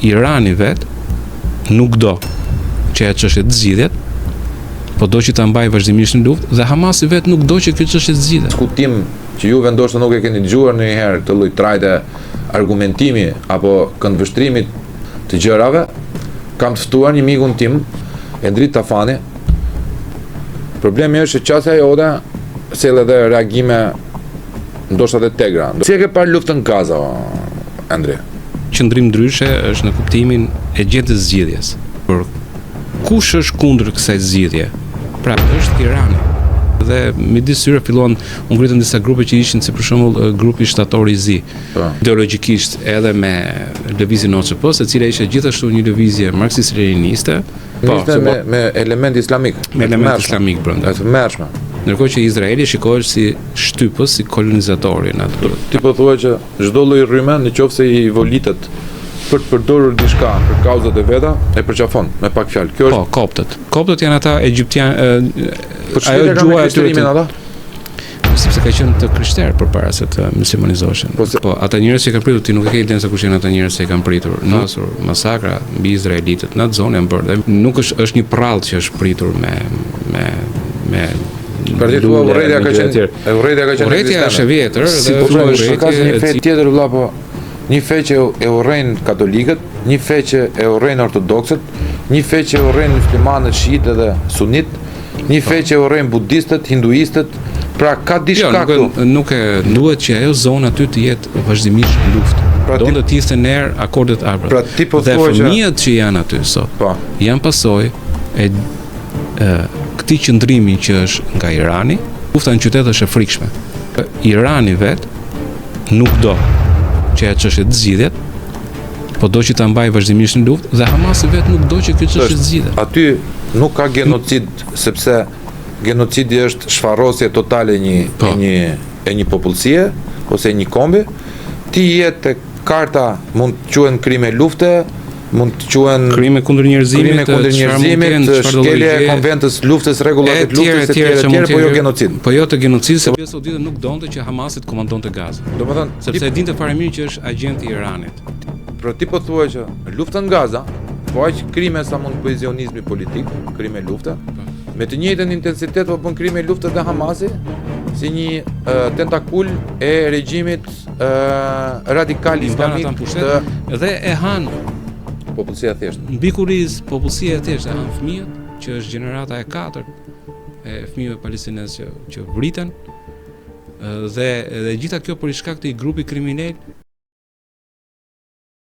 Irani vet nuk do që ajo çështje të zgjidhet, po do që ta mbajë vazhdimisht në luftë dhe Hamasi vet nuk do që kjo çështje të zgjidhet. Diskutim që juve ndoshta nuk e keni dëgjuar ndonjëherë këtë lloj trajte argumentimi apo këndvështrimit të gjërave, kam të ftuar një mikun tim, Endrit Tafani. Problemi është që qasja jote sjell edhe reagime ndoshta të tegra. Si e ke parë luftën Gaza, Endri? Qëndrim ndryshe është në kuptimin e gjetjes zgjidhjes. Por kush është kundër kësaj zgjidhje? Pra, është Irani. Dhe midis tyre filluan u ngritën disa grupe që ishin si për shembull grupi shtatori i Zi, ideologjikisht edhe me lëvizjen OCP-s, e cila ishte gjithashtu një lëvizje marksist-leniniste, me element islamik. Me element islamik brenda. Të mërshme. Ndërkohë që Izraeli shikohet si shtypës, si kolonizatori në atë. Ti po thua që çdo lloj rrymë nëse i volitet për të përdorur diçka për kauzat e veta, e përqafon me pak fjalë. Kjo është koptët. Koptët janë ata egjiptian, ajo gjuha e tyre ata. Sepse ka qenë të krishterë përpara se të muslimanizoheshin. Po ata njerëz që kanë pritur, ti nuk e ke idenë se kush janë ata njerëz që kanë pritur. Nasur masakra mbi izraelitët në atë zonë janë bërë. Nuk është një prallë që është pritur me për të thua urrëtia ka qenë. Urrëtia është e vjetër dhe ka një fe tjetër vëlla, po një fe që e urrejnë katolikët, një fe që e urrejnë ortodoksët, një fe që e urrejnë muslimanët, shiitë dhe sunit, një fe që e urrejnë budistët, hinduistët. Pra ka diçka këtu. Nuk e duhet që ajo zonë aty të jetë vazhdimisht luftë. Do të thithën në erë akordet Abraham. Pra ti po thua që fëmijët që janë aty sot janë pasojë e këtij qëndrimi që është nga Irani. Lufta në qytet është e frikshme. Irani vet nuk do që ajo çështje të zgjidhet, po do që ta mbajë vazhdimisht në luftë dhe Hamasi vet nuk do që kjo çështje të zgjidhet. Aty nuk ka genocid, sepse genocidi është shfarrosje totale e një popullsie ose një kombi. Ti jetë te karta mund të quhen krime lufte, mund të quhen krime kundër njerëzimit, shkelje e konventës luftës, rregullat e luftës etj, po jo genocid. Po jo të genocid, se Arabia Saudite nuk donte që Hamasi të komandonte Gazën. Domethënë, sepse e dinte fare mirë që është agent i Iranit. Pra ti po thua që lufta në Gaza, po aq krime sa mund kohezionizmi politik, krime lufte, me të njëjtën intensitet po bën krime lufte dhe Hamasi, si një tentakul e regjimit radikal islamik dhe e han popullsia e thjeshtë. Mbi kuriz popullsia e thjeshtë e han fëmijët, që është gjenerata e 4 e fëmijëve palestinezë që vriten, dhe gjitha kjo për shkak të një grupi kriminal